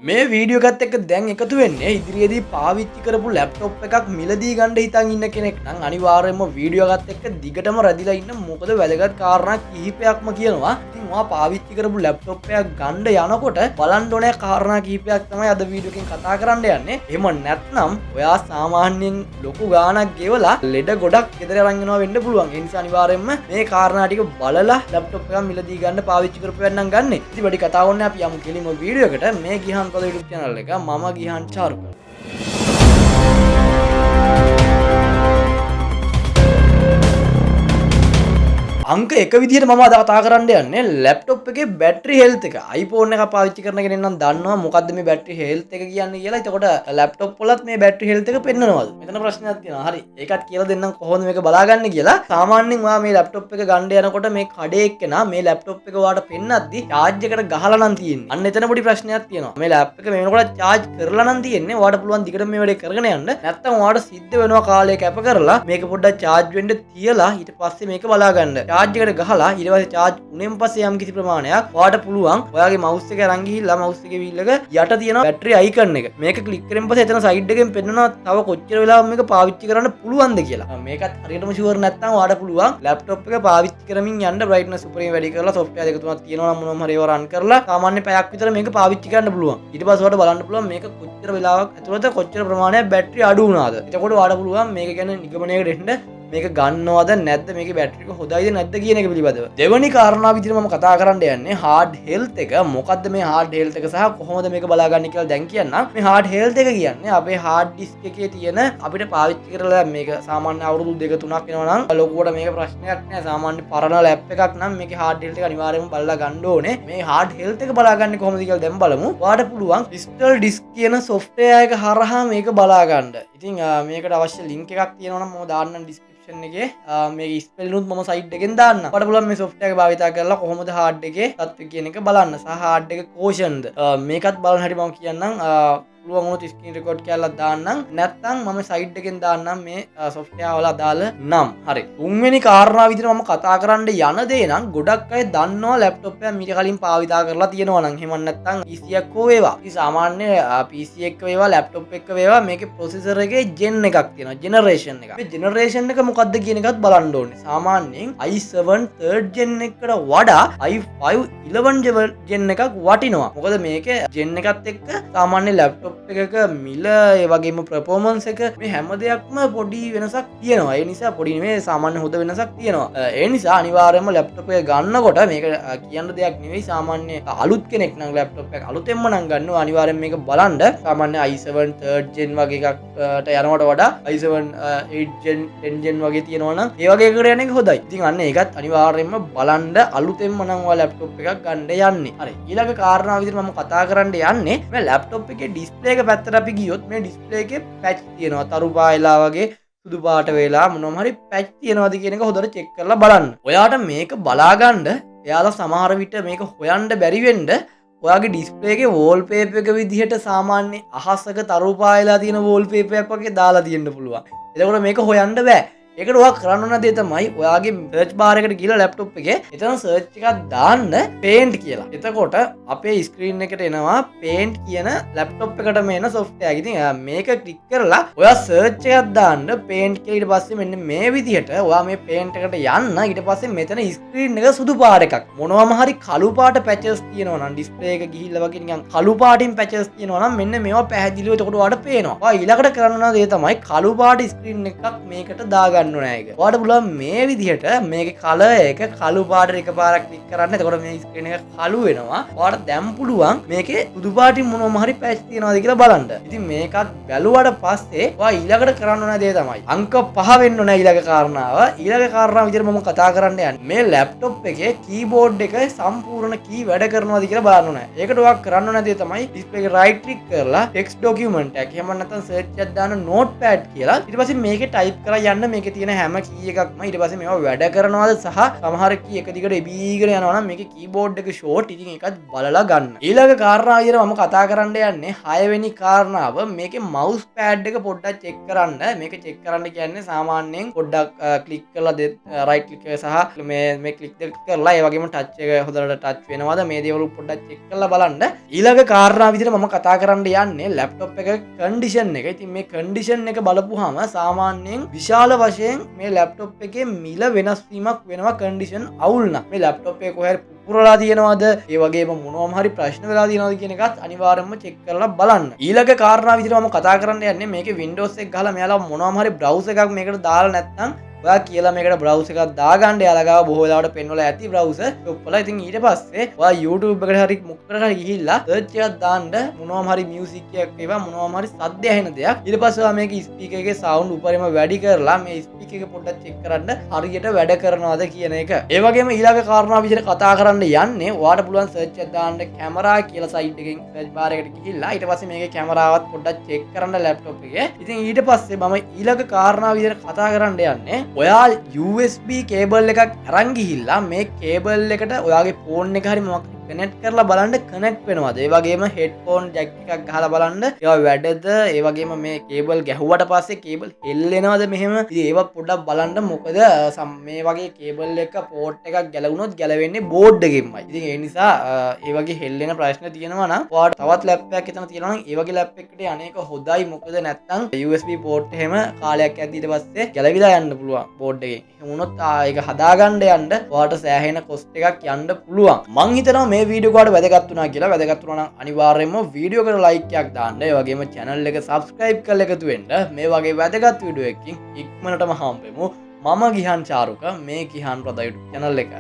මේ වීඩියෝ එකත් එක්ක දැන් එකතු වෙන්නේ ඉදිරියේදී පාවිච්චි කරපු ලැප්ටොප් එකක් මිලදී ගන්න හිතන් ඉන්න කෙනෙක් නම් අනිවාර්යයෙන්ම වීඩියෝ එකත් එක්ක දිගටම රැඳිලා ඉන්න මොකද වැදගත් කාරණා කිහිපයක්ම කියනවා. ඉතින් ඔයා පාවිච්චි කරපු ලැප්ටොප් එකක් ගන්න යනකොට බලන්න ඕනේ කාරණා කිහිපයක් තමයි අද වීඩියෝ එකෙන් කතා කරන්න යන්නේ. එහෙම නැත්නම් ඔයා සාමාන්‍යයෙන් ලොකු ගාණක් ගෙවලා ලෙඩ ගොඩක් ගෙදර අරන් යනවා වෙන්න පුළුවන්. ඒ නිසා අනිවාර්යයෙන්ම මේ කාරණා ටික බලලා ලැප්ටොප් එකක් මිලදී ගන්න පාවිච්චි කරපු වෙන්නම් ගන්න. ඉතින් වැඩි කතා ඕනේ අපි යමු කෙලිම වීඩියෝ එකට. මේ ගිහන් Brother YouTube channel එක මම ගිහන් චාරුක. අංක එක විදිහට මම අද කතා කරන්න යන්නේ ලැප්ටොප් එකේ බැටරි හෙල්ත් එක. iPhone එක පාවිච්චි කරන කෙනෙක් නම් දන්නවා මොකද්ද මේ බැටරි හෙල්ත් එක කියන්නේ කියලා. එතකොට ලැප්ටොප් වලත් මේ බැටරි හෙල්ත් එක පෙන්නනවාද? මෙතන ප්‍රශ්නයක් තියෙනවා. හරි. ඒකත් කියලා දෙන්නම් කොහොමද මේක බලාගන්නේ කියලා. සාමාන්‍යයෙන් ඔයා මේ ලැප්ටොප් එක ගන්න යනකොට මේ කඩේ එක්කෙනා මේ ලැප්ටොප් එක ඔයාට පෙන්නද්දි charge එකට ගහලා නම් තියෙන්නේ. අන්න එතන පොඩි ප්‍රශ්නයක් තියෙනවා. මේ ලැප් එක මේ වෙනකොට charge කරලා නම් තියෙන්නේ. ඔයාට පුළුවන් දිගට මේ වැඩේ කරගෙන යන්න. නැත්නම් ඔයාට සිද්ධ වෙනවා කාලය කැප කරලා මේක පොඩ්ඩක් charge වෙන්න තියලා ඊට පස්සේ මේක බලා ගන්න. charge එකට ගහලා ඊට පස්සේ charge උනෙන් පස්සේ යම් කිසි ප්‍රමාණයක් ඔයාට පුළුවන් ඔයාගේ mouse එක අරන් ගිහිල්ලා mouse එකේ wheel එක යට තියෙන battery icon එක මේක click කරන් පස්සේ එතන side එකෙන් පෙන්නනවා තව කොච්චර වෙලාවක් මේක පාවිච්චි කරන්න පුළුවන්ද කියලා. මේකත් හරියටම sure නැත්නම් ඔයාට පුළුවන් laptop එක පාවිච්චි කරමින් යන්න brightness උපරිම වැඩි කරලා software දෙක තුනක් තියෙනවා නම් මොනවම හරි ඒවා run කරලා සාමාන්‍ය පැයක් විතර මේක පාවිච්චි කරන්න පුළුවන්. ඊට පස්සේ ඔයාට බලන්න පුළුවන් මේක කොච්චර වෙලාවක් ඇතුළත කොච්චර ප්‍රමාණයක් battery අඩු වුණාද. එතකොට ඔයාට පුළුවන් මේක ගැන නිගමනයකට එන්න මේක ගන්නවද නැද්ද මේකේ බැටරි එක හොඳයිද නැද්ද කියන එක පිළිබඳව. දෙවැනි කාරණාව විදිහට මම කතා කරන්න යන්නේ hard health එක. මොකද්ද මේ hard health එක සහ කොහොමද මේක බලාගන්නේ කියලා දැන් කියන්නම්. මේ hard health එක කියන්නේ අපේ hard disk එකේ තියෙන අපිට පාවිච්චි කරලා මේක සාමාන්‍ය අවුරුදු 2-3ක් වෙනවා නම් ලොකුවට මේක ප්‍රශ්නයක් නෑ. සාමාන්‍ය පරණ ලැප් එකක් නම් මේකේ hard health එක අනිවාර්යයෙන්ම බලලා ගන්න ඕනේ. මේ hard health එක බලාගන්නේ කොහොමද කියලා දැන් බලමු. ඔයාලට පුළුවන් crystal disk කියන software එක හරහා මේක බලා ගන්න. ඉතින් මේකට අවශ්‍ය link එකක් තියෙනවා නම් මම දාන්නම් එකේ මේ ස්පෙල්නුත් මම සයිට් එකෙන් දාන්න. ඔයාලට පුළුවන් මේ software එක භාවිතා කරලා කොහොමද hard එකේ තත්ත්වය කියන එක බලන්න සහ hard එක cautionද මේකත් බලන්න හැටි මම කියන්නම්. පුළුවන් වුණොත් ස්ක්‍රීන් රෙකෝඩ් කරලා දාන්නම්. නැත්නම් මම සයිට් එකෙන් දාන්නම් මේ software වල අදාළ නම්. හරි. තුන්වෙනි කාරණාව විදිහට මම කතා කරන්න යන දේ නම් ගොඩක් අය දන්නවා ලැප්ටොප් එක මීට කලින් භාවිතා කරලා තියෙනවා නම් එහෙම නැත්නම් PC එකක් හෝ වේවා. ඉතින් සාමාන්‍ය PC එක වේවා ලැප්ටොප් එක වේවා මේකේ processor එකේ gen එකක් තියෙනවා. generation එකක්. මේ generation එක මොකක්ද කියන එකත් බලන්න ඕනේ. සාමාන්‍යයෙන් i7 3rd gen එකට වඩා i5 11 gen එකක් වටිනවා. මොකද මේකේ gen එකත් එක්ක සාමාන්‍ය ලැප්ටොප් එකක මිල ඒ වගේම performance එක මේ හැම දෙයක්ම පොඩි වෙනසක් තියෙනවා. ඒ නිසා පොඩි නෙමෙයි සාමාන්‍ය හොඳ වෙනසක් තියෙනවා. ඒ නිසා අනිවාර්යයෙන්ම ලැප්ටොප් එක ගන්නකොට මේක කියන්න දෙයක් නෙවෙයි. සාමාන්‍ය අලුත් කෙනෙක් නම් ලැප්ටොප් එක අලුතෙන්ම නම් ගන්නවා අනිවාර්යයෙන් මේක බලන්න. සාමාන්‍ය i7 3rd gen වගේ එකකට යනවට වඩා i7 8 gen 10 gen වගේ තියෙනවා නම් ඒ වගේ එකකට යන එක හොඳයි. ඉතින් අන්න ඒකත් අනිවාර්යයෙන්ම බලන්න අලුතෙන්ම නම් ඔයා ලැප්ටොප් එකක් ගන්න යන්නේ. හරි. ඊළඟ කාරණාව විදිහට මම කතා කරන්න යන්නේ මේ ලැප්ටොප් එකේ ඩිස්ප්ලේ එක පැත්තට අපි ගියොත් මේ ඩිස්ප්ලේ එකේ පැච් තියෙනවා. තරු පායලා වගේ සුදු පාට වෙලා මොනවම හරි පැච් තියෙනවද කියන එක හොඳට චෙක් කරලා බලන්න. ඔයාට මේක බලාගන්න එයාලා සමහර විට මේක හොයන්න බැරි වෙන්න ඔයාගේ ඩිස්ප්ලේ එකේ වෝල්පේපර් එක විදිහට සාමාන්‍ය අහසක තරු පායලා තියෙන වෝල්පේපර් එකක් වගේ දාලා තියෙන්න පුළුවන්. එතකොට මේක හොයන්න බෑ. ඒකට ඔයා කරන්න ඕන දේ තමයි ඔයාගේ සර්ච් බාර් එකට ගිහලා ලැප්ටොප් එකේ එතන සර්ච් එකක් දාන්න paint කියලා. එතකොට අපේ ස්ක්‍රීන් එකට එනවා paint කියන ලැප්ටොප් එකටම එන software එක. ඉතින් මේක ක්ලික් කරලා ඔයා සර්ච් එකක් දාන්න paint කියලා ඊට පස්සේ මෙන්න මේ විදිහට ඔයා මේ paint එකට යන්න ඊට පස්සේ මෙතන ස්ක්‍රීන් එක සුදු පාට එකක්. මොනවාම හරි කළු පාට patches තියෙනවා නම් ඩිස්ප්ලේ එක ගිහිල්ලා වගේ නිකන් කළු පාටින් patches තියෙනවා නම් මෙන්න මේවා පැහැදිලිව එතකොට ඔයාලට පේනවා. ඔයා ඊළඟට කරන්න ඕන දේ තමයි කළු පාට ස්ක්‍රීන් එකක් මේකට දාගන්න. ඔයාට පුළුවන් මේ විදිහට මේකේ කලර් එක කළු පාටට එකපාරක් ක්ලික් කරන්න. එතකොට මේ ස්ක්‍රීන් එක කළු වෙනවා. ඔයාට දැන් පුළුවන් මේකේ සුදු පාටින් මොනවම හරි පැච් තියනවාද කියලා බලන්න. ඉතින් මේකත් බැලුවට පස්සේ ඔයා ඊළඟට කරන්න ඕන දේ තමයි අංක 5 වෙන්න ඕන ඊළඟ කාරණාව. ඊළඟ කාරණාව විදිහට මම කතා කරන්න යන්නේ මේ ලැප්ටොප් එකේ කීබෝඩ් එක සම්පූර්ණ කී වැඩ කරනවාද කියලා බලන්න ඕන. ඒකට ඔයා කරන්න ඕන දේ තමයි ඩිස්ප්ලේ එක රයිට් ක්ලික් කරලා ටෙක්ස්ට් ડોකියුමන්ට් එකක් එහෙම නැත්නම් සර්ච් එකක් දාන්න නෝට්පෑඩ් කියලා ඊට පස්සේ මේකේ ටයිප් කරලා යන්න මේකේ තියෙන හැම කී එකක්ම ඊට පස්සේ මේවා වැඩ කරනවාද සහ සමහර කී එක දිගට එබීගෙන යනවා නම් මේකේ කීබෝඩ් එක ෂෝට්. ඉතින් ඒකත් බලලා ගන්න. ඊළඟ කාරණාව විදිහට මම කතා කරන්න යන්නේ 6 වෙනි කාරණාව මේකේ mouse pad එක පොඩ්ඩක් චෙක් කරන්න. මේක චෙක් කරන්න කියන්නේ සාමාන්‍යයෙන් පොඩ්ඩක් ක්ලික් කරලා right click එක සහ මේ ක්ලික් දෙක කරලා ඒ වගේම touch එක හොඳට touch වෙනවද මේ දේවල් පොඩ්ඩක් චෙක් කරලා බලන්න. ඊළඟ කාරණාව විදිහට මම කතා කරන්න යන්නේ laptop එක condition එක. ඉතින් මේ condition එක බලපුවාම සාමාන්‍යයෙන් විශාල වශයෙන් මේ laptop එකේ මිල වෙනස් වීමක් වෙනවා condition අවුල් නම්. මේ laptop එක කොහේ පුරලා තියෙනවද ඒ වගේම මොනවාම හරි ප්‍රශ්න වෙලා තියෙනවද කියන එකත් අනිවාර්යයෙන්ම චෙක් කරලා බලන්න. ඊළඟ කාරණාව විදිහට මම කතා කරන්න යන්නේ මේකේ Windows එක ගහලා මෙයාලා මොනවාම හරි browser එකක් මේකට දාලා නැත්නම් ඔයා කියලා මේකට browser එකක් දාගන්න යාලා ගාව බොහෝ වෙලාවට පෙන්වලා ඇති browser ඔප්පලා. ඉතින් ඊට පස්සේ ඔයා YouTube එකට හරි මොකකට හරි ගිහිල්ලා search එකක් දාන්න මොනවාම හරි music එකක් ඒවා මොනවාම හරි සද්ද ඇහෙන දෙයක්. ඊට පස්සේ ඔයා මේකේ speaker එකේ sound උඩරිම වැඩි කරලා මේ speaker එක පොඩ්ඩක් check කරන්න හරියට වැඩ කරනවද කියන එක. ඒ වගේම ඊළඟ කාරණාව විදිහට කතා කරන්න යන්නේ ඔයාට පුළුවන් search එකක් දාන්න camera කියලා site එකෙන් search bar එකට ගිහිල්ලා ඊට පස්සේ මේකේ කැමරාවත් පොඩ්ඩක් check කරන්න laptop එකේ. ඉතින් ඊට පස්සේ මම ඊළඟ කාරණාව විදිහට කතා කරන්න යන්නේ ඔයා USB කේබල් එකක් අරන් ගිහිල්ලා මේ කේබල් එකට ඔයාගේ ෆෝන් එක හරි මොකක් කනෙක්ට් කරලා බලන්න කනෙක්ට් වෙනවද. ඒ වගේම හෙඩ්ෆෝන් ජැක් එකක් ගහලා බලන්න ඒවා වැඩද. ඒ වගේම මේ කේබල් ගැහුවට පස්සේ කේබල් හෙල්ලෙනවද මෙහෙම. ඉතින් ඒවා පොඩ්ඩක් බලන්න. මොකද මේ වගේ කේබල් එක පෝට් එකක් ගැලවුණොත් ගැලවෙන්නේ බෝඩ් එකෙන්මයි. ඉතින් ඒ නිසා ඒ වගේ හෙල්ලෙන ප්‍රශ්න තියෙනවා නම් ඔයාට තවත් ලැප් එකක් එතන තියෙනවා නම් ඒ වගේ ලැප් එකකට අනේක හොඳයි. මොකද නැත්තම් USB පෝට් එහෙම කාලයක් යද්දී ඊට පස්සේ ගැලවිලා යන්න පුළුවන් බෝඩ් එකෙන්. එහෙම වුණොත් ඒක හදාගන්න යන්න ඔයාට සෑහෙන කොස්ට් එකක් යන්න පුළුවන්. මං හිතනවා මේ වීඩියෝ එක ඔයාලට වැදගත් වුණා කියලා. වැදගත් වුණා නම් අනිවාර්යයෙන්ම වීඩියෝ එකට ලයික් එකක් දාන්න. ඒ වගේම channel එක subscribe කරලා එකතු වෙන්න. මේ වගේ වැදගත් වීඩියෝ එකකින් ඉක්මනටම හම්බෙමු. මම ගිහන් චාරුක මේ ගිහන් ප්‍රදා YouTube channel එක.